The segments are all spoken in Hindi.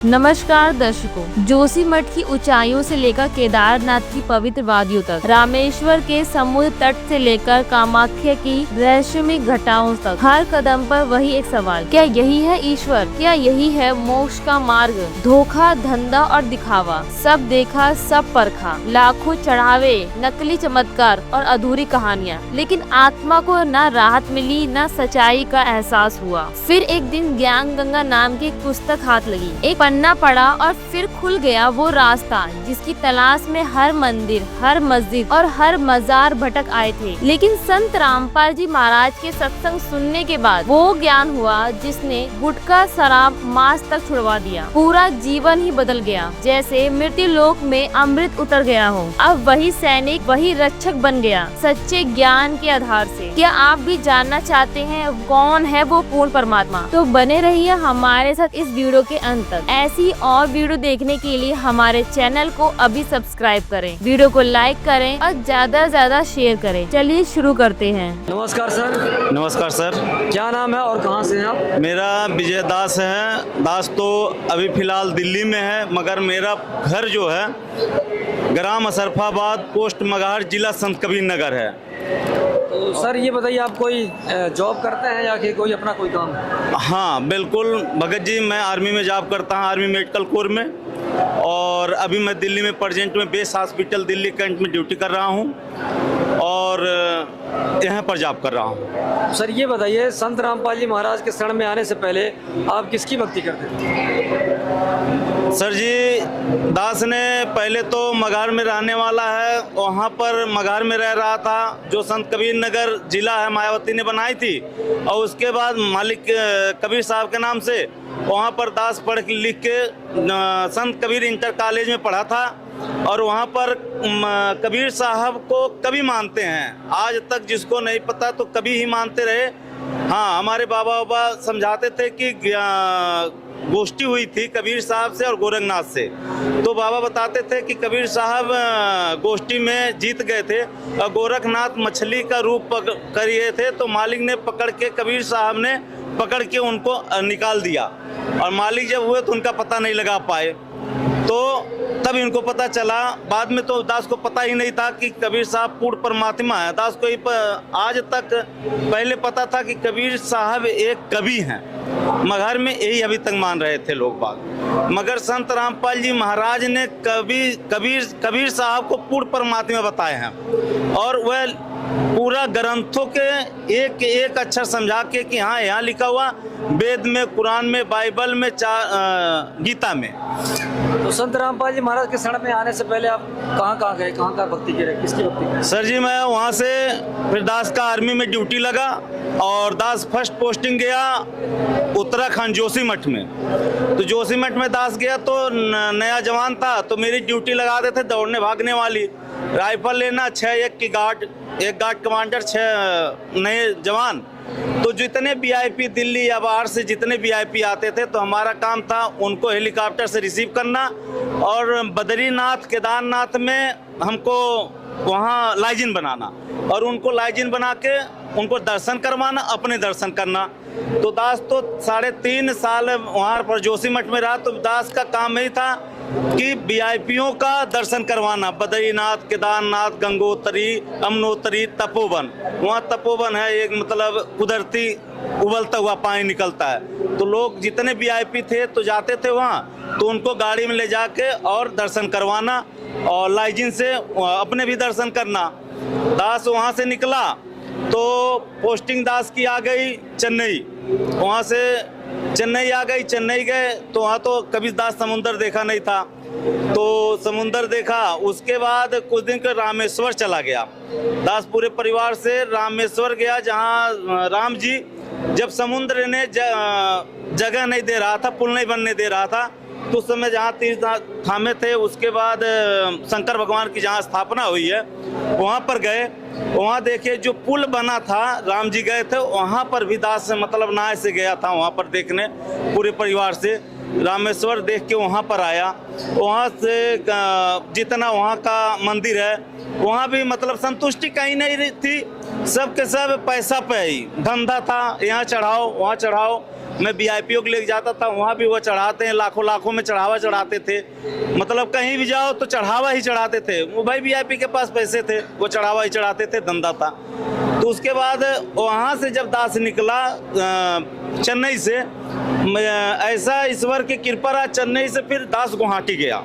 नमस्कार दर्शकों, जोशीमठ की ऊंचाइयों से लेकर केदारनाथ की पवित्र वादियों तक, रामेश्वर के समुद्र तट से लेकर कामाख्या की रहस्यमय घटाओं तक, हर कदम पर वही एक सवाल, क्या यही है ईश्वर? क्या यही है मोक्ष का मार्ग? धोखा, धंधा और दिखावा, सब देखा, सब परखा, लाखों चढ़ावे, नकली चमत्कार और अधूरी कहानियाँ, लेकिन आत्मा को न राहत मिली, न सच्चाई का एहसास हुआ। फिर एक दिन ज्ञान गंगा नाम की एक पुस्तक हाथ लगी, एक पन्ना पड़ा और फिर खुल गया वो रास्ता जिसकी तलाश में हर मंदिर, हर मस्जिद और हर मजार भटक आए थे। लेकिन संत रामपाल जी महाराज के सत्संग सुनने के बाद वो ज्ञान हुआ जिसने गुटखा, शराब, मांस तक छुड़वा दिया। पूरा जीवन ही बदल गया, जैसे मृत्यु लोक में अमृत उतर गया हो। अब वही सैनिक, वही रक्षक बन गया, सच्चे ज्ञान के आधार से। क्या आप भी जानना चाहते हैं कौन है वो पूर्ण परमात्मा? तो बने रहिए हमारे साथ इस वीडियो के अंत तक। ऐसी और वीडियो देखने के लिए हमारे चैनल को अभी सब्सक्राइब करें, वीडियो को लाइक करें और ज्यादा से ज्यादा शेयर करें। चलिए शुरू करते हैं। नमस्कार सर। नमस्कार सर। क्या नाम है और कहाँ से हैं आप? मेरा विजय दास है। दास तो अभी फिलहाल दिल्ली में है, मगर मेरा घर जो है ग्राम अशरफाबाद, पोस्ट मगहर, जिला संत कबीर नगर है। तो सर ये बताइए, आप कोई जॉब करते हैं या कि कोई अपना कोई काम? हाँ बिल्कुल भगत जी, मैं आर्मी में जॉब करता हूँ, आर्मी मेडिकल कोर में। और अभी मैं दिल्ली में प्रेजेंट में बेस हॉस्पिटल दिल्ली कैंट में ड्यूटी कर रहा हूँ और यहाँ पर जॉब कर रहा हूँ। सर ये बताइए, संत रामपाल जी महाराज के शरण में आने से पहले आप किसकी भक्ति करते थे? सर जी, दास ने पहले तो मगहर में रहने वाला है, वहाँ पर मगहर में रह रहा था, जो संत कबीर नगर जिला है मायावती ने बनाई थी। और उसके बाद मालिक कबीर साहब के नाम से वहाँ पर दास पढ़ लिख के संत कबीर इंटर कॉलेज में पढ़ा था। और वहाँ पर कबीर साहब को कभी मानते हैं, आज तक जिसको नहीं पता तो कभी ही मानते रहे। हाँ, हमारे बाबा समझाते थे कि गोष्ठी हुई थी कबीर साहब से और गोरखनाथ से, तो बाबा बताते थे कि कबीर साहब गोष्ठी में जीत गए थे और गोरखनाथ मछली का रूप करिए थे, तो मालिक ने पकड़ के, कबीर साहब ने पकड़ के उनको निकाल दिया। और मालिक जब हुए तो उनका पता नहीं लगा पाए, तो तब इनको पता चला। बाद में तो दास को पता ही नहीं था कि कबीर साहब पूर्ण परमात्मा है। दास को आज तक पहले पता था कि कबीर साहब एक कवि हैं, मगहर में यही अभी तक मान रहे थे लोग बाग। मगर संत रामपाल जी महाराज ने कबीर साहब को पूर्ण परमात्मा बताए हैं और वह पूरा ग्रंथों के एक एक अक्षर समझा के कि हाँ यहाँ लिखा हुआ वेद में, कुरान में, बाइबल में, गीता में। तो संत रामपाल जी महाराज के शरण में आने से पहले आप कहाँ गए, कहाँ भक्ति की रहे, किसकी भक्ति की? सर जी, मैं वहाँ से फिर दास का आर्मी में ड्यूटी लगा और दास फर्स्ट पोस्टिंग गया उत्तराखंड जोशीमठ में। तो जोशीमठ में दास गया तो नया जवान था, तो मेरी ड्यूटी लगा देते दौड़ने भागने वाली, राइफल लेना, 6-1 की गार्ड, एक गार्ड कमांडर, 6 नए जवान। तो जितने वीआईपी दिल्ली या बाहर से जितने वीआईपी आते थे, तो हमारा काम था उनको हेलीकॉप्टर से रिसीव करना और बद्रीनाथ, केदारनाथ में हमको वहाँ लाइजिन बनाना और उनको लाइजिन बना के उनको दर्शन करवाना, अपने दर्शन करना। तो दास तो 3.5 साल वहाँ पर जोशीमठ में रहा, तो दास का काम यही था कि वीआईपीओं का दर्शन करवाना। बद्रीनाथ, केदारनाथ, गंगोत्री, अमनोत्री, तपोवन, वहाँ तपोवन है एक, मतलब कुदरती उबलता हुआ पानी निकलता है। तो लोग जितने वीआईपी थे तो जाते थे वहाँ, तो उनको गाड़ी में ले जाके और दर्शन करवाना और लाइजिन से अपने भी दर्शन करना। दास वहाँ से निकला तो पोस्टिंग दास की आ गई चेन्नई। वहाँ से चेन्नई आ गई, चेन्नई गए तो वहाँ तो कभी दास समुंदर देखा नहीं था, तो समुंदर देखा। उसके बाद कुछ दिन के रामेश्वर चला गया दास, पूरे परिवार से रामेश्वर गया, जहाँ राम जी जब समुद्र ने जगह नहीं दे रहा था, पुल नहीं बनने दे रहा था, तो उस समय जहाँ तीर्थ थामे थे, उसके बाद शंकर भगवान की जहाँ स्थापना हुई है वहाँ पर गए। वहाँ देखे जो पुल बना था, राम जी गए थे वहाँ पर भी दास मतलब नाव से गया था वहाँ पर देखने, पूरे परिवार से रामेश्वर देख के वहाँ पर आया। वहाँ से जितना वहाँ का मंदिर है वहाँ भी मतलब संतुष्टि कहीं नहीं थी, सब के सब पैसा पे ही धंधा था, यहाँ चढ़ाओ वहाँ चढ़ाओ। मैं वीआईपीओ को लेके जाता था, वहाँ भी वो चढ़ाते हैं, लाखों लाखों में चढ़ावा चढ़ाते थे। मतलब कहीं भी जाओ तो चढ़ावा ही चढ़ाते थे। वो भाई वीआईपी के पास पैसे थे, वो चढ़ावा ही चढ़ाते थे, धंधा था। तो उसके बाद वहाँ से जब दास निकला चेन्नई से, ऐसा ईश्वर की कृपा रहा, चेन्नई से फिर दास गुवाहाटी गया।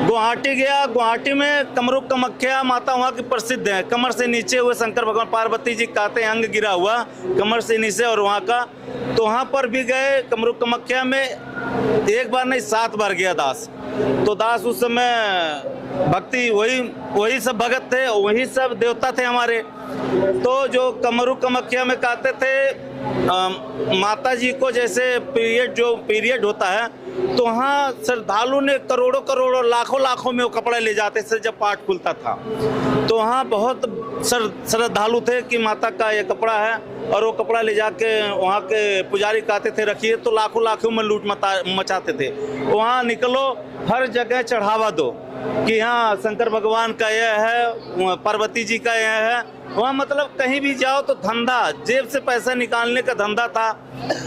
गुवाहाटी में कमरूप कामाख्या माता वहाँ की प्रसिद्ध है। कमर से नीचे हुए शंकर भगवान पार्वती जी कहते हैं अंग गिरा हुआ कमर से नीचे, और वहाँ का तो वहाँ पर भी गए। कमरूप कामाख्या में एक बार नहीं 7 बार गया दास। तो दास उस समय भक्ति वही सब भगत थे, वही सब देवता थे हमारे। तो जो कमरूप कामाख्या में कहते थे माता जी को जैसे पीरियड होता है, तो वहाँ श्रद्धालु ने करोड़ों लाखों में वो कपड़ा ले जाते थे जब पाठ खुलता था। तो वहाँ बहुत श्रद्धालु थे कि माता का ये कपड़ा है, और वो कपड़ा ले जाके वहाँ के पुजारी कहते थे रखिए, तो लाखों में लूट मचाते थे। वहाँ निकलो, हर जगह चढ़ावा दो कि हाँ शंकर भगवान का यह है, पार्वती जी का यह है। वहाँ मतलब कहीं भी जाओ तो धंधा, जेब से पैसा निकालने का धंधा था।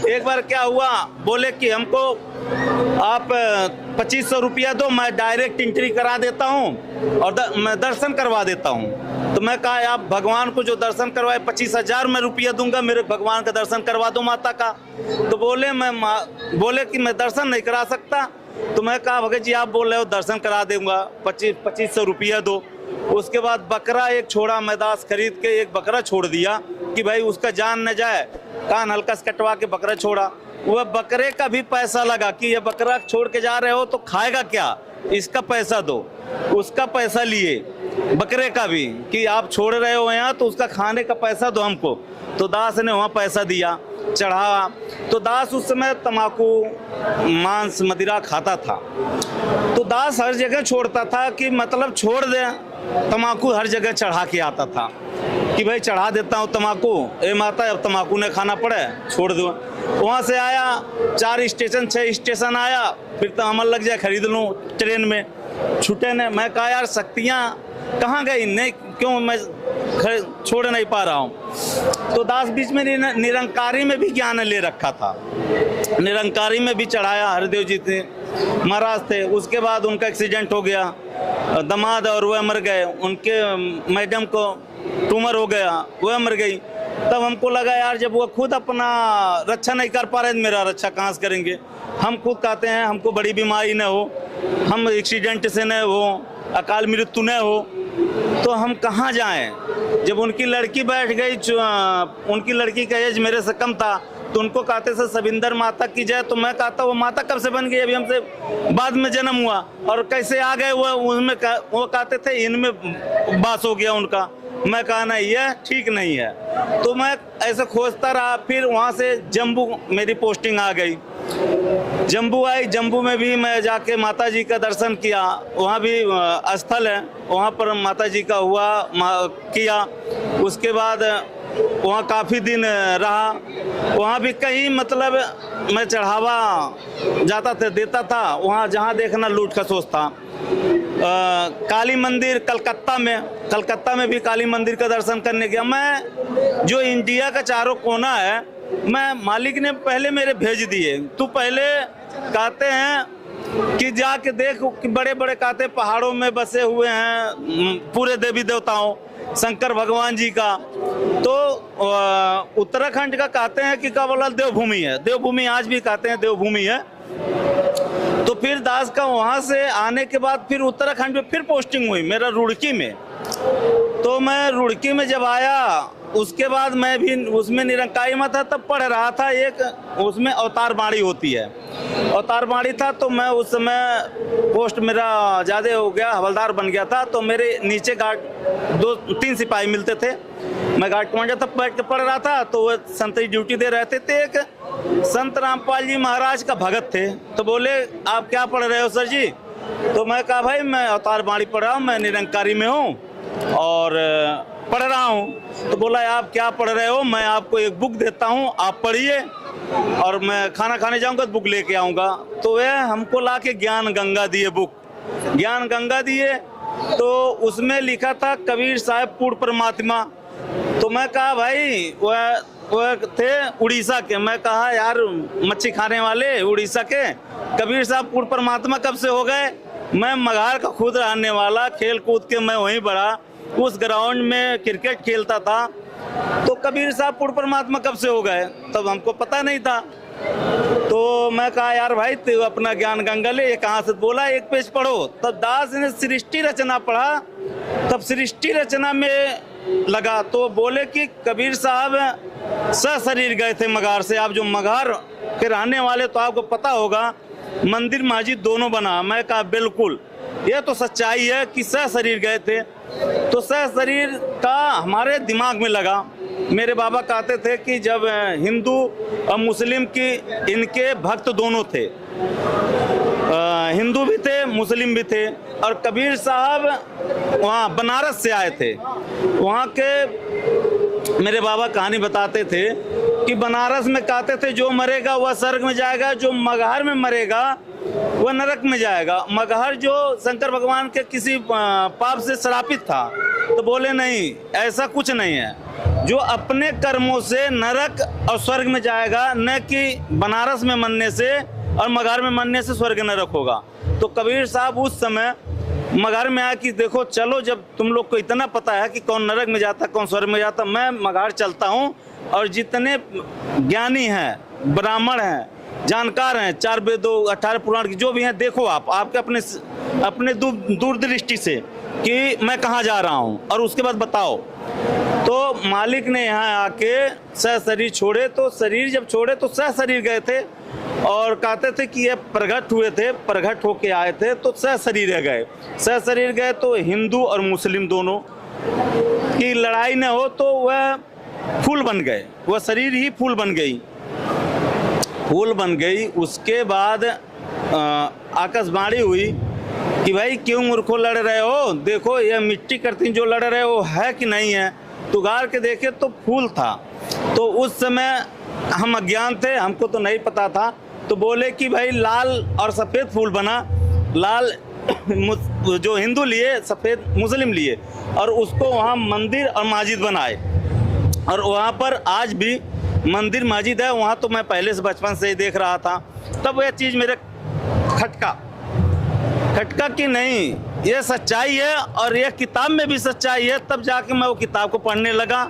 एक बार क्या हुआ, बोले कि हमको आप 2500 रुपया दो, मैं डायरेक्ट एंट्री करा देता हूँ और मैं दर्शन करवा देता हूँ। तो मैं कहा आप भगवान को जो दर्शन करवाए 25,000 मैं रुपया दूंगा, मेरे भगवान का दर्शन करवा दो माता का। तो बोले कि मैं दर्शन नहीं करा सकता। तो मैं कहा भगत जी आप बोल रहे हो दर्शन करा दूंगा, 2500 रुपया दो। उसके बाद बकरा एक छोड़ा, मैं दास खरीद के एक बकरा छोड़ दिया कि भाई उसका जान न जाए, कान हल्का से कटवा के बकरा छोड़ा। वह बकरे का भी पैसा लगा कि ये बकरा छोड़ के जा रहे हो तो खाएगा क्या, इसका पैसा दो। उसका पैसा लिए बकरे का भी कि आप छोड़ रहे हो यहाँ तो उसका खाने का पैसा दो हमको। तो दास ने वहाँ पैसा दिया, चढ़ावा। तो दास उस समय तम्बाकू मांस मदिरा खाता था। तो दास हर जगह छोड़ता था कि मतलब छोड़ दे, तम्बाकू हर जगह चढ़ा के आता था कि भाई चढ़ा देता हूँ तम्बाकू, ए माता अब तम्बाकू ने खाना पड़े, छोड़ दो। वहाँ से आया 4 स्टेशन 6 स्टेशन आया, फिर तो अमल लग जाए खरीद लूँ ट्रेन में, छूटे ने। मैं कहा यार शक्तियाँ कहाँ गई, नहीं क्यों मैं छोड़ नहीं पा रहा हूँ। तो दास बीच में निरंकारी में भी ज्ञान ले रखा था, निरंकारी में भी चढ़ाया। हरदेव जी थे महाराज थे। उसके बाद उनका एक्सीडेंट हो गया, दामाद और वह मर गए। उनके मैडम को ट्यूमर हो गया, वह मर गई। तब हमको लगा यार जब वो खुद अपना रक्षा नहीं कर पा रहे तो मेरा रक्षा कहाँ से करेंगे। हम खुद कहते हैं हमको बड़ी बीमारी न हो, हम एक्सीडेंट से न हो, अकाल मृत्यु न हो, तो हम कहाँ जाएं। जब उनकी लड़की बैठ गई, उनकी लड़की का एज मेरे से कम था, तो उनको कहते थे सविंदर माता की जय। तो मैं कहता वो माता कब से बन गई, अभी हमसे बाद में जन्म हुआ, और कैसे आ गए वो उनमें वो कहते थे इनमें बास हो गया उनका। मैं कहा नहीं ये ठीक नहीं है। तो मैं ऐसे खोजता रहा। फिर वहाँ से जम्मू मेरी पोस्टिंग आ गई, जम्मू आई। जम्मू में भी मैं जाके माता जी का दर्शन किया, वहाँ भी स्थल है, वहाँ पर माता जी का हुआ किया। उसके बाद वहाँ काफ़ी दिन रहा, वहाँ भी कहीं मतलब मैं चढ़ावा जाता था, देता था। वहाँ जहाँ देखना लूट खसोस था। काली मंदिर कलकत्ता में भी काली मंदिर का दर्शन करने गया मैं। जो इंडिया का चारों कोना है, मैं मालिक ने पहले मेरे भेज दिए। तू पहले कहते हैं कि जाके देख कि बड़े बड़े कहते पहाड़ों में बसे हुए हैं पूरे देवी देवताओं, शंकर भगवान जी का। तो उत्तराखंड का कहते हैं कि क्या बोला देवभूमि है, देवभूमि आज भी कहते हैं देवभूमि है। तो फिर दास का वहाँ से आने के बाद फिर उत्तराखंड में फिर पोस्टिंग हुई मेरा रुड़की में। तो मैं रुड़की में जब आया, उसके बाद मैं भी उसमें निरंकारी में था, तब पढ़ रहा था। एक उसमें अवतार बाणी होती है, अवतार बाणी था। तो मैं उस समय पोस्ट मेरा ज़्यादा हो गया, हवलदार बन गया था। तो मेरे नीचे गार्ड 2-3 सिपाही मिलते थे। मैं गार्ड कमांडर तब बैठ के पढ़ रहा था। तो वो संतरी ड्यूटी दे रहे थे। एक संत रामपाल जी महाराज का भगत थे। तो बोले आप क्या पढ़ रहे हो सर जी? तो मैं कहा भाई मैं अवतार बाणी पढ़ रहा हूँ, मैं निरंकारी में हूँ और पढ़ रहा हूँ। तो बोला आप क्या पढ़ रहे हो? मैं आपको एक बुक देता हूँ, आप पढ़िए और मैं खाना खाने जाऊँगा तो बुक लेके आऊँगा। तो वह हमको ला के ज्ञान गंगा दिए, बुक ज्ञान गंगा दिए। तो उसमें लिखा था कबीर साहब पूर्ण परमात्मा। तो मैं कहा भाई वह वो थे उड़ीसा के। मैं कहा यार मच्छी खाने वाले उड़ीसा के कबीर साहब पूर्ण परमात्मा कब से हो गए? मैं मगहर का खुद रहने वाला, खेल कूद के मैं वहीं बढ़ा, उस ग्राउंड में क्रिकेट खेलता था, तो कबीर साहब पूर्ण परमात्मा कब से हो गए? तब हमको पता नहीं था। तो मैं कहा यार भाई तू अपना ज्ञान गंगा ले, ये कहाँ से बोला, एक पेज पढ़ो। तब दास ने सृष्टि रचना पढ़ा, तब सृष्टि रचना में लगा तो बोले कि कबीर साहब सशरीर गए थे मगहर से। आप जो मगहर के रहने वाले तो आपको पता होगा मंदिर मस्जिद दोनों बना। मैं कहा बिल्कुल, ये तो सच्चाई है कि सशरीर गए थे। तो सशरीर का हमारे दिमाग में लगा। मेरे बाबा कहते थे कि जब हिंदू और मुस्लिम की इनके भक्त दोनों थे, हिंदू भी थे मुस्लिम भी थे, और कबीर साहब वहाँ बनारस से आए थे। वहाँ के मेरे बाबा कहानी बताते थे कि बनारस में कहते थे जो मरेगा वह स्वर्ग में जाएगा, जो मगहर में मरेगा वह नरक में जाएगा। मगहर जो शंकर भगवान के किसी पाप से श्रापित था, तो बोले नहीं ऐसा कुछ नहीं है, जो अपने कर्मों से नरक और स्वर्ग में जाएगा, न कि बनारस में मरने से और मगहर में मरने से स्वर्ग नरक होगा। तो कबीर साहब उस समय मगहर में आया कि देखो चलो, जब तुम लोग को इतना पता है कि कौन नरक में जाता कौन स्वर्ग में जाता, मैं मगहर चलता हूँ और जितने ज्ञानी हैं, ब्राह्मण हैं, जानकार हैं, 4 वेदों 18 पुराण की जो भी हैं, देखो आप आपके अपने दूरदृष्टि से कि मैं कहाँ जा रहा हूँ और उसके बाद बताओ। तो मालिक ने यहाँ आके सशरीर छोड़े। तो शरीर जब छोड़े तो सशरीर गए थे और कहते थे कि ये प्रगट हुए थे, प्रगट होके आए थे, तो सशरीर गए। सशरीर गए तो हिंदू और मुस्लिम दोनों की लड़ाई न हो तो वह फूल बन गए, वह शरीर ही फूल बन गई, फूल बन गई। उसके बाद आकाशवाणी हुई कि भाई क्यों मूर्खों लड़ रहे हो, देखो ये मिट्टी करती जो लड़ रहे हो है कि नहीं है। तो गाड़ के देखे तो फूल था। तो उस समय हम अज्ञान थे, हमको तो नहीं पता था। तो बोले कि भाई लाल और सफ़ेद फूल बना, लाल जो हिंदू लिए, सफ़ेद मुस्लिम लिए, और उसको वहाँ मंदिर और मस्जिद बनाए। और वहाँ पर आज भी मंदिर मस्जिद है। वहाँ तो मैं पहले से बचपन से ही देख रहा था। तब वह चीज़ मेरे खटका कि नहीं ये सच्चाई है और यह किताब में भी सच्चाई है। तब जाके मैं वो किताब को पढ़ने लगा।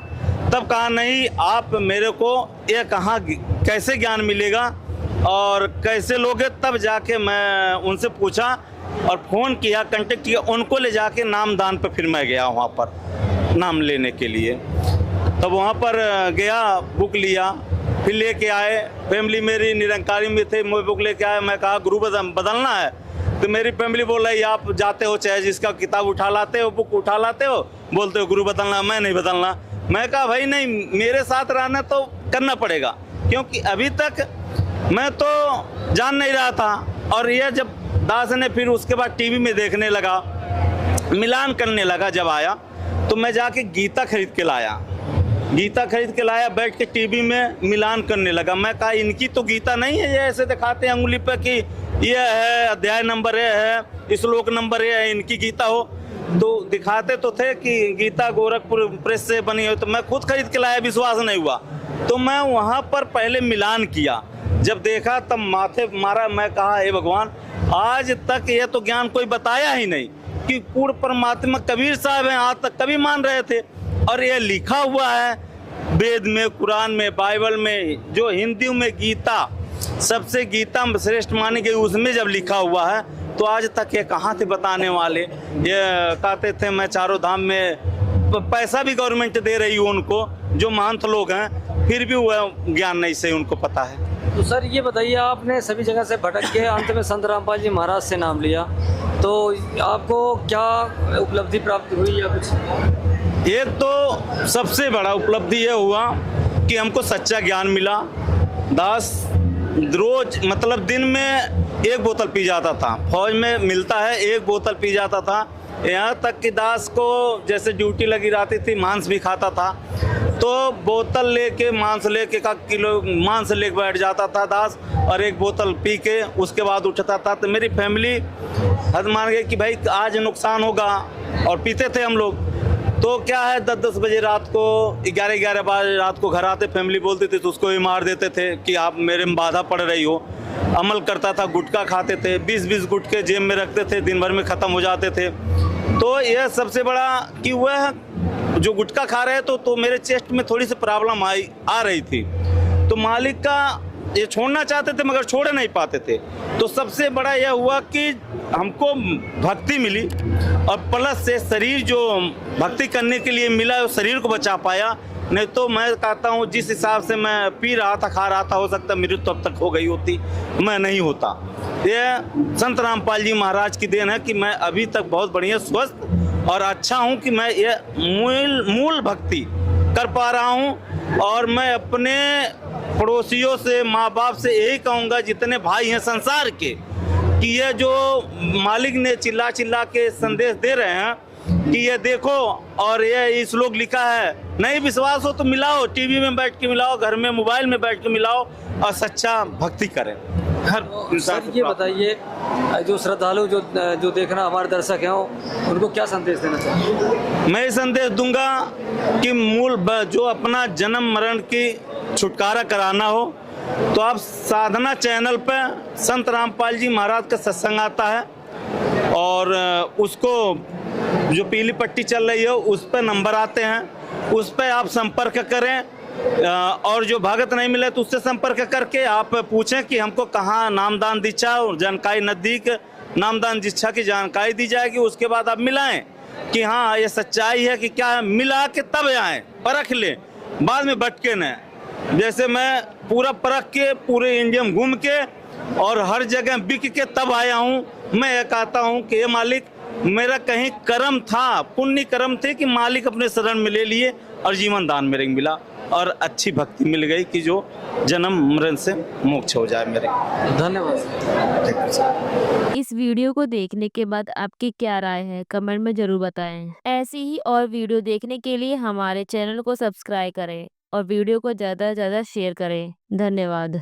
तब कहा नहीं आप मेरे को ये कहाँ कैसे ज्ञान मिलेगा और कैसे लोगे। तब जाके मैं उनसे पूछा और फ़ोन किया, कांटेक्ट किया, उनको ले जाके नामदान पे फिर मैं गया वहाँ पर नाम लेने के लिए। तब वहाँ पर गया, बुक लिया, फिर लेके आए। फैमिली मेरी निरंकारी में थे, मैं बुक लेके आया। मैं कहा गुरु बदलना है। तो मेरी फैमिली बोल रही आप जाते हो चाहे जिसका किताब उठा लाते हो, बुक उठा लाते हो, बोलते हो गुरु बदलना, मैं नहीं बदलना। मैं कहा भाई नहीं, मेरे साथ रहना तो करना पड़ेगा, क्योंकि अभी तक मैं तो जान नहीं रहा था। और यह जब दास ने फिर उसके बाद टीवी में देखने लगा, मिलान करने लगा, जब आया तो मैं जाके गीता खरीद के लाया, बैठ के टीवी में मिलान करने लगा। मैं कहा इनकी तो गीता नहीं है, ये ऐसे दिखाते हैं उंगली पे कि ये है अध्याय नंबर ये है, श्लोक नंबर ये है, इनकी गीता हो। तो दिखाते तो थे कि गीता गोरखपुर प्रेस से बनी हो। तो मैं खुद खरीद के लाया, विश्वास नहीं हुआ। तो मैं वहाँ पर पहले मिलान किया, जब देखा तब माथे मारा। मैं कहा हे भगवान, आज तक ये तो ज्ञान कोई बताया ही नहीं कि पूर्ण परमात्मा कबीर साहब हैं, आज तक कभी मान रहे थे। और ये लिखा हुआ है वेद में, कुरान में, बाइबल में, जो हिंदी में गीता सबसे गीता श्रेष्ठ मानी गई, उसमें जब लिखा हुआ है तो आज तक ये कहाँ थे बताने वाले। ये कहते थे मैं चारों धाम में, पैसा भी गवर्नमेंट दे रही हूँ उनको, जो महंत लोग हैं, फिर भी वह ज्ञान नहीं से उनको पता है। तो सर ये बताइए, आपने सभी जगह से भटक के अंत में संत रामपाल जी महाराज से नाम लिया, तो आपको क्या उपलब्धि प्राप्त हुई या कुछ? एक तो सबसे बड़ा उपलब्धि ये हुआ कि हमको सच्चा ज्ञान मिला। दास रोज मतलब दिन में 1 बोतल पी जाता था, फौज में मिलता है 1 बोतल पी जाता था। यहाँ तक कि दास को जैसे ड्यूटी लगी रहती थी, मांस भी खाता था, तो बोतल लेके मांस लेके का किलो मांस लेके बैठ जाता था दास, और 1 बोतल पी के उसके बाद उठता था। तो मेरी फैमिली हद मान गई कि भाई आज नुकसान होगा, और पीते थे हम लोग। तो क्या है 10-10 बजे रात को, 11-11 बजे रात को घर आते, फैमिली बोलती थी तो उसको भी मार देते थे कि आप मेरे में बाधा पड़ रही हो। अमल करता था, गुटखा खाते थे, 20-20 गुटखे जेब में रखते थे, दिन भर में ख़त्म हो जाते थे। तो यह सबसे बड़ा कि वह जो गुटखा खा रहे तो मेरे चेस्ट में थोड़ी सी प्रॉब्लम आ रही थी। तो मालिक का ये छोड़ना चाहते थे मगर छोड़ नहीं पाते थे। तो सबसे बड़ा यह हुआ कि हमको भक्ति मिली और प्लस से शरीर जो भक्ति करने के लिए मिला उस शरीर को बचा पाया। नहीं तो मैं कहता हूँ जिस हिसाब से मैं पी रहा था, खा रहा था, हो सकता मृत्यु तब तक हो गई होती, मैं नहीं होता। ये संत रामपाल जी महाराज की देन है कि मैं अभी तक बहुत बढ़िया स्वस्थ और अच्छा हूँ कि मैं ये मूल भक्ति कर पा रहा हूँ। और मैं अपने पड़ोसियों से, माँ बाप से यही कहूँगा जितने भाई हैं संसार के, कि ये जो मालिक ने चिल्ला चिल्ला के संदेश दे रहे हैं कि ये देखो और ये श्लोक लिखा है, नहीं विश्वास हो तो मिलाओ, टीवी में बैठ के मिलाओ, घर में मोबाइल में बैठ के मिलाओ और सच्चा भक्ति करें। हर इंसान सर ये बताइए, जो श्रद्धालु जो देखना हमारे दर्शक हैं उनको क्या संदेश देना चाहिए? मैं संदेश दूंगा कि जो अपना जन्म मरण की छुटकारा कराना हो तो आप साधना चैनल पर संत रामपाल जी महाराज का सत्संग आता है और उसको जो पीली पट्टी चल रही है उस पर नंबर आते हैं, उस पर आप संपर्क करें। और जो भगत नहीं मिले तो उससे संपर्क करके आप पूछें कि हमको कहाँ नामदान दीक्षा और जानकारी नज़दीक नामदान दीक्षा की जानकारी दी जाएगी। उसके बाद आप मिलाएं कि हाँ ये सच्चाई है कि क्या है, मिला के तब आएँ, परख लें, बाद में भटके न। जैसे मैं पूरा परख के पूरे इंडिया में घूम के और हर जगह बिक के तब आया हूँ। मैं ये कहता हूँ कि ये मालिक मेरा कहीं कर्म था, पुण्य कर्म थे कि मालिक अपने शरण में ले लिए और जीवन दान मेरे मिला और अच्छी भक्ति मिल गई कि जो जन्म मरण से मोक्ष हो जाए मेरे। धन्यवाद। इस वीडियो को देखने के बाद आपकी क्या राय है कमेंट में जरूर बताएं। ऐसी ही और वीडियो देखने के लिए हमारे चैनल को सब्सक्राइब करें और वीडियो को ज़्यादा से ज़्यादा शेयर करें। धन्यवाद।